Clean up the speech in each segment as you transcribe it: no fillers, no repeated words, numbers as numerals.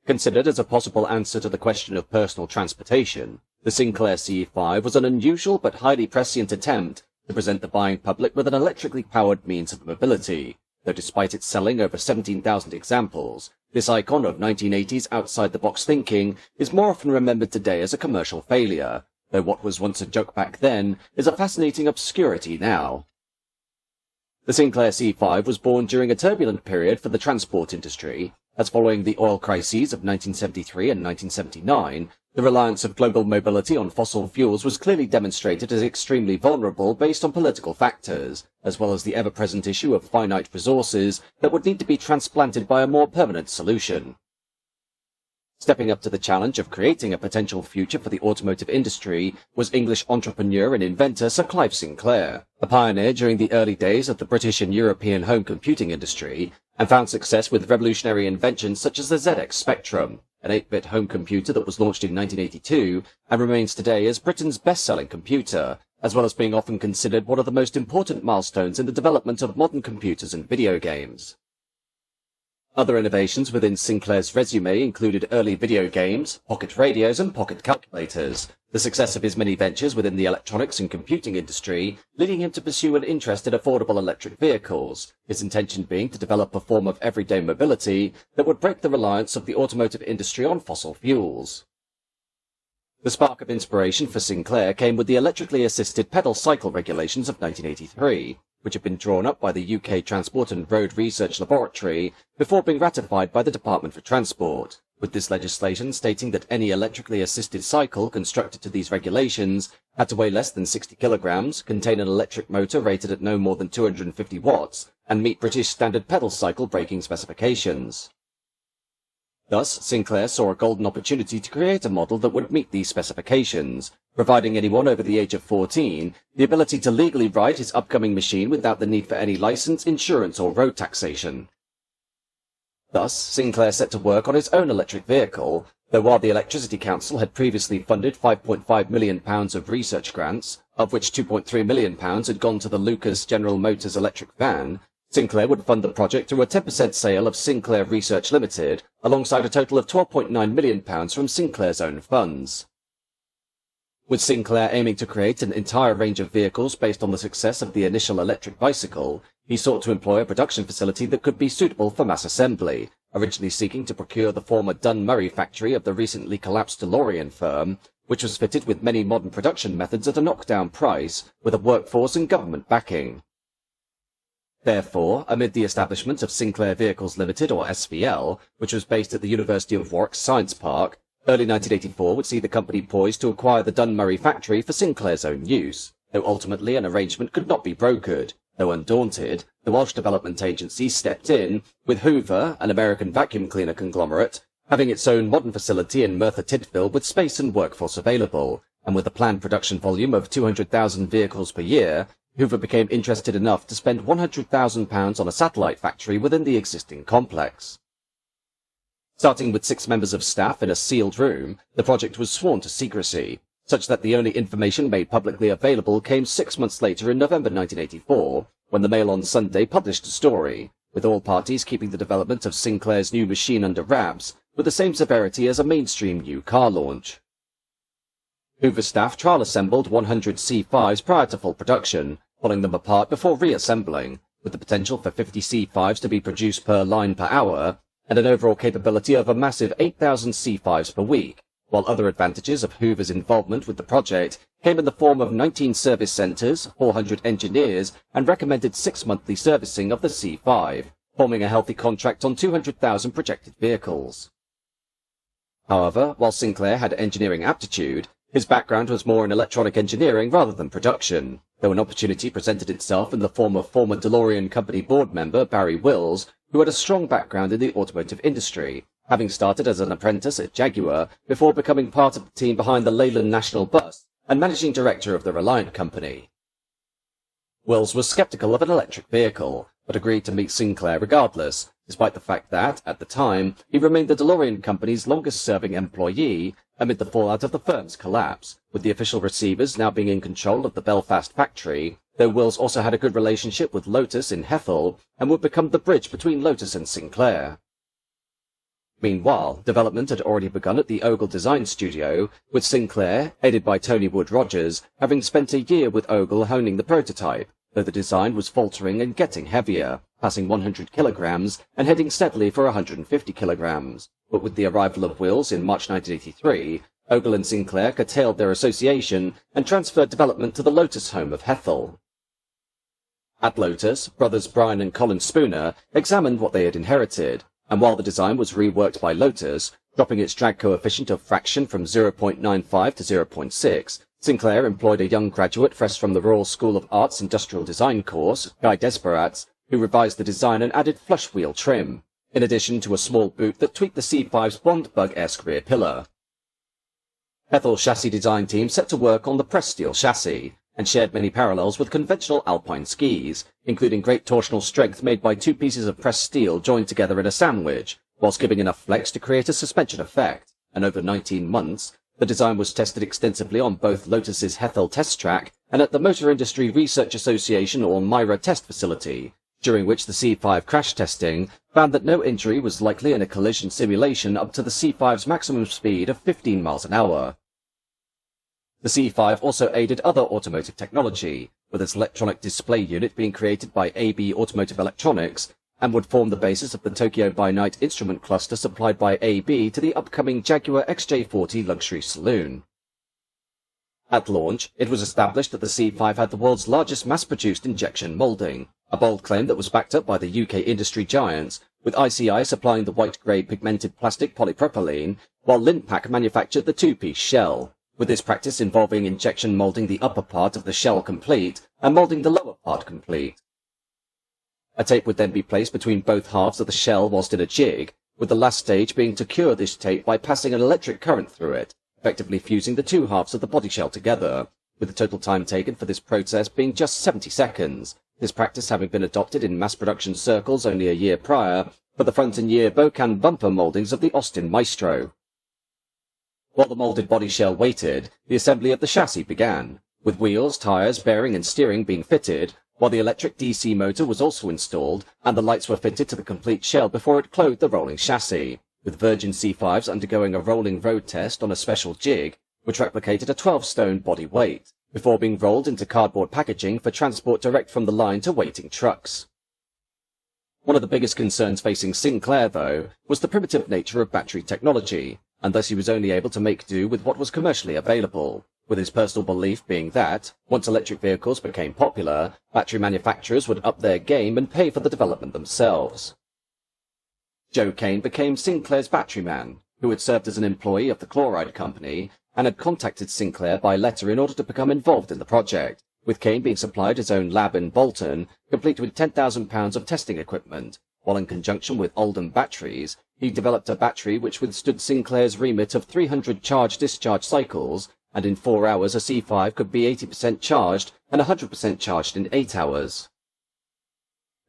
Considered as a possible answer to the question of personal transportation, the Sinclair C5 was an unusual but highly prescient attempt to present the buying public with an electrically powered means of mobility, though despite its selling over 17,000 examples, this icon of 1980s outside-the-box thinking is more often remembered today as a commercial failure, though what was once a joke back then is a fascinating obscurity now. The Sinclair C5 was born during a turbulent period for the transport industry, as following the oil crises of 1973 and 1979, the reliance of global mobility on fossil fuels was clearly demonstrated as extremely vulnerable based on political factors, as well as the ever-present issue of finite resources that would need to be transplanted by a more permanent solution. Stepping up to the challenge of creating a potential future for the automotive industry was English entrepreneur and inventor Sir Clive Sinclair, a pioneer during the early days of the British and European home computing industry, and found success with revolutionary inventions such as the ZX Spectrum, an 8-bit home computer that was launched in 1982 and remains today as Britain's best-selling computer, as well as being often considered one of the most important milestones in the development of modern computers and video games. Other innovations within Sinclair's resume included early video games, pocket radios, and pocket calculators, the success of his many ventures within the electronics and computing industry leading him to pursue an interest in affordable electric vehicles, his intention being to develop a form of everyday mobility that would break the reliance of the automotive industry on fossil fuels. The spark of inspiration for Sinclair came with the electrically assisted pedal cycle regulations of 1983, which had been drawn up by the UK Transport and Road Research Laboratory before being ratified by the Department for Transport, with this legislation stating that any electrically assisted cycle constructed to these regulations had to weigh less than 60 kilograms, contain an electric motor rated at no more than 250 watts, and meet British standard pedal cycle braking specifications. Thus, Sinclair saw a golden opportunity to create a model that would meet these specifications, providing anyone over the age of 14 the ability to legally ride his upcoming machine without the need for any license, insurance, or road taxation. Thus, Sinclair set to work on his own electric vehicle, though while the Electricity Council had previously funded £5.5 million of research grants, of which £2.3 million had gone to the Lucas General Motors electric van, Sinclair would fund the project through a 10% sale of Sinclair Research Limited, alongside a total of £12.9 million from Sinclair's own funds. With Sinclair aiming to create an entire range of vehicles based on the success of the initial electric bicycle, he sought to employ a production facility that could be suitable for mass assembly, originally seeking to procure the former Dunmurry factory of the recently collapsed DeLorean firm, which was fitted with many modern production methods at a knockdown price, with a workforce and government backing. Therefore, amid the establishment of Sinclair Vehicles Limited, or SVL, which was based at the University of Warwick's Science Park, early 1984 would see the company poised to acquire the Dunmurry factory for Sinclair's own use, though ultimately an arrangement could not be brokered. Though undaunted, the Welsh Development Agency stepped in, with Hoover, an American vacuum cleaner conglomerate, having its own modern facility in Merthyr Tydfil with space and workforce available, and with a planned production volume of 200,000 vehicles per year, Hoover became interested enough to spend £100,000 on a satellite factory within the existing complex. Starting with 6 members of staff in a sealed room, the project was sworn to secrecy, such that the only information made publicly available came 6 months later in November 1984, when the Mail on Sunday published a story, with all parties keeping the development of Sinclair's new machine under wraps, with the same severity as a mainstream new car launch. Hoover staff trial-assembled 100 C5s prior to full production, pulling them apart before reassembling, with the potential for 50 C5s to be produced per line per hour, and an overall capability of a massive 8,000 C5s per week, while other advantages of Hoover's involvement with the project came in the form of 19 service centres, 400 engineers, and recommended 6 monthly servicing of the C5, forming a healthy contract on 200,000 projected vehicles. However, while Sinclair had engineering aptitude, his background was more in electronic engineering rather than production, though an opportunity presented itself in the form of former DeLorean company board member Barry Wills, who had a strong background in the automotive industry, having started as an apprentice at Jaguar before becoming part of the team behind the Leyland National Bus and managing director of the Reliant Company. Wills was skeptical of an electric vehicle, but agreed to meet Sinclair regardless, despite the fact that, at the time, he remained the DeLorean company's longest-serving employee amid the fallout of the firm's collapse, with the official receivers now being in control of the Belfast factory, though Wills also had a good relationship with Lotus in Hethel and would become the bridge between Lotus and Sinclair. Meanwhile, development had already begun at the Ogle Design Studio, with Sinclair, aided by Tony Wood Rogers, having spent a year with Ogle honing the prototype, though the design was faltering and getting heavier, passing 100 kilograms and heading steadily for 150 kilograms. But with the arrival of wheels in March 1983, Ogle and Sinclair curtailed their association and transferred development to the Lotus home of Hethel. At Lotus, brothers Brian and Colin Spooner examined what they had inherited, and while the design was reworked by Lotus, dropping its drag coefficient of fraction from 0.95 to 0.6, Sinclair employed a young graduate fresh from the Royal School of Art's Industrial Design course, Guy Desbarats, who revised the design and added flush wheel trim, in addition to a small boot that tweaked the C5's Bond Bug-esque rear pillar. Hethel's chassis design team set to work on the pressed steel chassis, and shared many parallels with conventional alpine skis, including great torsional strength made by two pieces of pressed steel joined together in a sandwich, whilst giving enough flex to create a suspension effect, and over 19 months, the design was tested extensively on both Lotus's Hethel test track and at the Motor Industry Research Association or MIRA test facility, during which the C5 crash testing found that no injury was likely in a collision simulation up to the C5's maximum speed of 15 miles an hour. The C5 also aided other automotive technology, with its electronic display unit being created by AB Automotive Electronics, and would form the basis of the Tokyo by Night instrument cluster supplied by AB to the upcoming Jaguar XJ40 luxury saloon. At launch, it was established that the C5 had the world's largest mass-produced injection moulding, a bold claim that was backed up by the UK industry giants, with ICI supplying the white-grey pigmented plastic polypropylene, while Linpack manufactured the two-piece shell, with this practice involving injection moulding the upper part of the shell complete and moulding the lower part complete. A tape would then be placed between both halves of the shell whilst in a jig, with the last stage being to cure this tape by passing an electric current through it, effectively fusing the two halves of the body shell together, with the total time taken for this process being just 70 seconds, this practice having been adopted in mass production circles only a year prior for the front and rear Bocan bumper mouldings of the Austin Maestro. While the moulded body shell waited, the assembly of the chassis began, with wheels, tyres, bearing and steering being fitted, while the electric DC motor was also installed and the lights were fitted to the complete shell before it clothed the rolling chassis, with Virgin C5s undergoing a rolling road test on a special jig, which replicated a 12-stone body weight, before being rolled into cardboard packaging for transport direct from the line to waiting trucks. One of the biggest concerns facing Sinclair, though, was the primitive nature of battery technology, and thus he was only able to make do with what was commercially available, with his personal belief being that, once electric vehicles became popular, battery manufacturers would up their game and pay for the development themselves. Joe Kane became Sinclair's battery man, who had served as an employee of the Chloride Company, and had contacted Sinclair by letter in order to become involved in the project, with Kane being supplied his own lab in Bolton, complete with £10,000 of testing equipment, while in conjunction with Oldham Batteries, he developed a battery which withstood Sinclair's remit of 300 charge-discharge cycles, and in 4 hours a C5 could be 80% charged and 100% charged in 8 hours.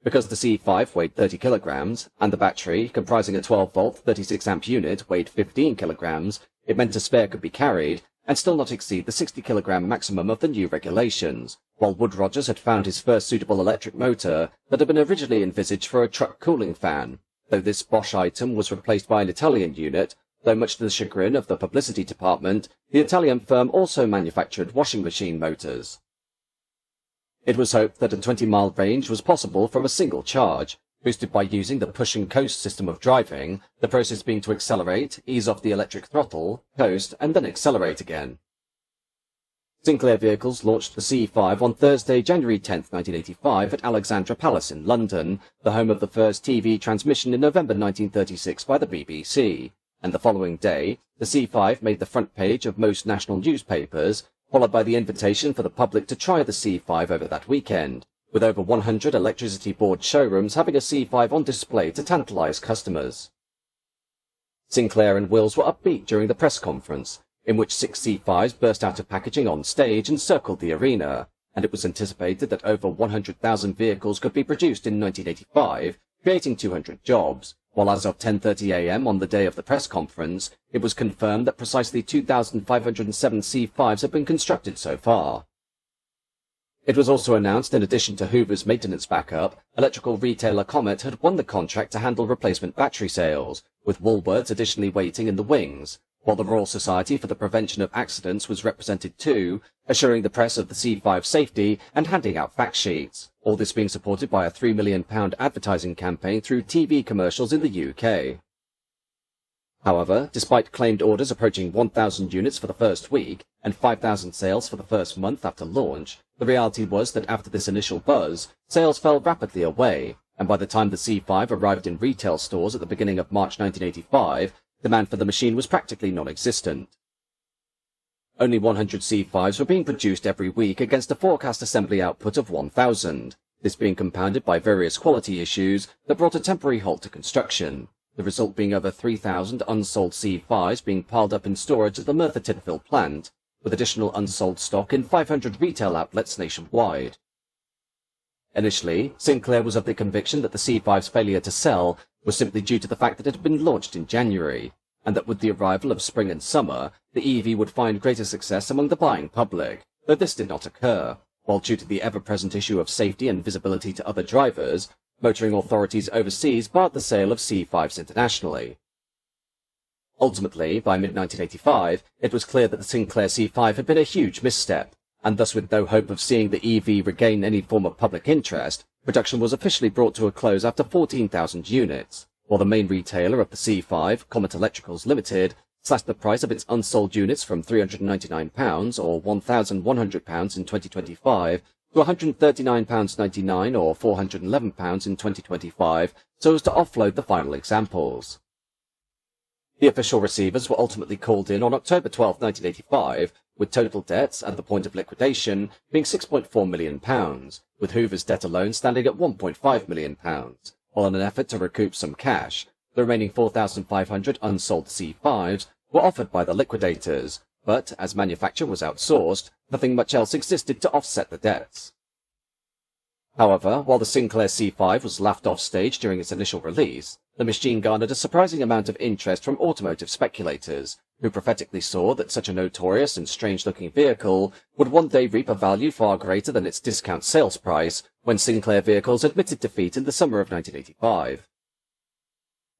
Because the C5 weighed 30 kilograms, and the battery, comprising a 12-volt 36-amp unit, weighed 15 kilograms, it meant a spare could be carried, and still not exceed the 60-kilogram maximum of the new regulations, while Wood Rogers had found his first suitable electric motor that had been originally envisaged for a truck cooling fan, though this Bosch item was replaced by an Italian unit, though much to the chagrin of the publicity department, the Italian firm also manufactured washing machine motors. It was hoped that a 20-mile range was possible from a single charge, boosted by using the push and coast system of driving, the process being to accelerate, ease off the electric throttle, coast, and then accelerate again. Sinclair Vehicles launched the C5 on Thursday, January 10, 1985 at Alexandra Palace in London, the home of the first TV transmission in November 1936 by the BBC, and the following day, the C5 made the front page of most national newspapers, followed by the invitation for the public to try the C5 over that weekend, with over 100 electricity board showrooms having a C5 on display to tantalise customers. Sinclair and Wills were upbeat during the press conference, in which 6 C5s burst out of packaging on stage and circled the arena, and it was anticipated that over 100,000 vehicles could be produced in 1985, creating 200 jobs, while as of 10:30 a.m. on the day of the press conference, it was confirmed that precisely 2,507 C5s had been constructed so far. It was also announced in addition to Hoover's maintenance backup, electrical retailer Comet had won the contract to handle replacement battery sales, with Woolworths additionally waiting in the wings, while the Royal Society for the Prevention of Accidents was represented too, assuring the press of the C5 safety and handing out fact sheets, all this being supported by a £3 million advertising campaign through TV commercials in the UK. However, despite claimed orders approaching 1,000 units for the first week and 5,000 sales for the first month after launch, the reality was that after this initial buzz, sales fell rapidly away, and by the time the C5 arrived in retail stores at the beginning of March 1985, demand for the machine was practically non-existent. Only 100 C5s were being produced every week against a forecast assembly output of 1,000, this being compounded by various quality issues that brought a temporary halt to construction, the result being over 3,000 unsold C5s being piled up in storage at the Merthyr Tydfil plant, with additional unsold stock in 500 retail outlets nationwide. Initially, Sinclair was of the conviction that the C5's failure to sell was simply due to the fact that it had been launched in January, and that with the arrival of spring and summer, the EV would find greater success among the buying public, though this did not occur, while due to the ever-present issue of safety and visibility to other drivers, motoring authorities overseas barred the sale of C5s internationally. Ultimately, by mid-1985, it was clear that the Sinclair C5 had been a huge misstep, and thus with no hope of seeing the EV regain any form of public interest, production was officially brought to a close after 14,000 units, while the main retailer of the C5, Comet Electricals Limited, slashed the price of its unsold units from £399 or £1,100 in 2025 to £139.99 or £411 in 2025, so as to offload the final examples. The official receivers were ultimately called in on October 12, 1985, with total debts at the point of liquidation being £6.4 million, with Hoover's debt alone standing at £1.5 million, while in an effort to recoup some cash, the remaining 4,500 unsold C5s were offered by the liquidators, but as manufacture was outsourced, nothing much else existed to offset the debts. However, while the Sinclair C5 was laughed off stage during its initial release, the machine garnered a surprising amount of interest from automotive speculators, who prophetically saw that such a notorious and strange-looking vehicle would one day reap a value far greater than its discount sales price when Sinclair vehicles admitted defeat in the summer of 1985.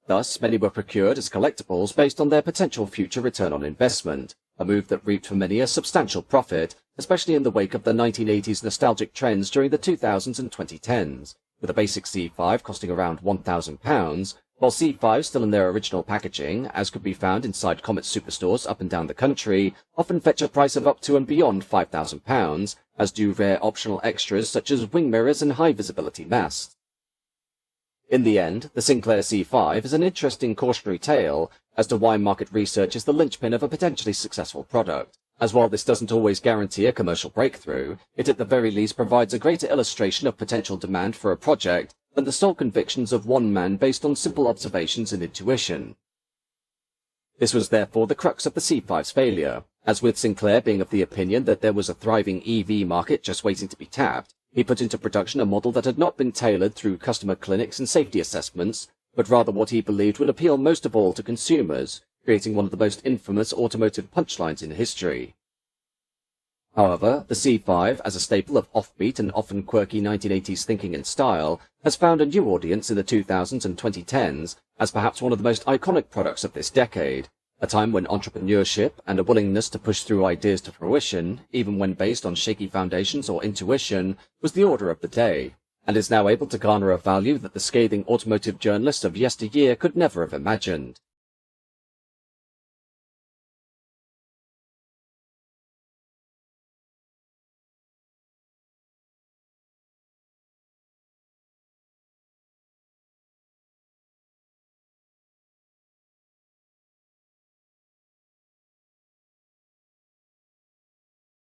Thus, many were procured as collectibles based on their potential future return on investment, a move that reaped for many a substantial profit, especially in the wake of the 1980s nostalgic trends during the 2000s and 2010s, with a basic C5 costing around £1,000, while C5s still in their original packaging, as could be found inside Comet superstores up and down the country, often fetch a price of up to and beyond £5,000, as do rare optional extras such as wing mirrors and high-visibility masts. In the end, the Sinclair C5 is an interesting cautionary tale as to why market research is the linchpin of a potentially successful product, as while this doesn't always guarantee a commercial breakthrough, it at the very least provides a greater illustration of potential demand for a project than the sole convictions of one man based on simple observations and intuition. This was therefore the crux of the C5's failure, as with Sinclair being of the opinion that there was a thriving EV market just waiting to be tapped, he put into production a model that had not been tailored through customer clinics and safety assessments, but rather what he believed would appeal most of all to consumers, creating one of the most infamous automotive punchlines in history. However, the C5, as a staple of offbeat and often quirky 1980s thinking and style, has found a new audience in the 2000s and 2010s as perhaps one of the most iconic products of this decade, a time when entrepreneurship and a willingness to push through ideas to fruition, even when based on shaky foundations or intuition, was the order of the day, and is now able to garner a value that the scathing automotive journalists of yesteryear could never have imagined.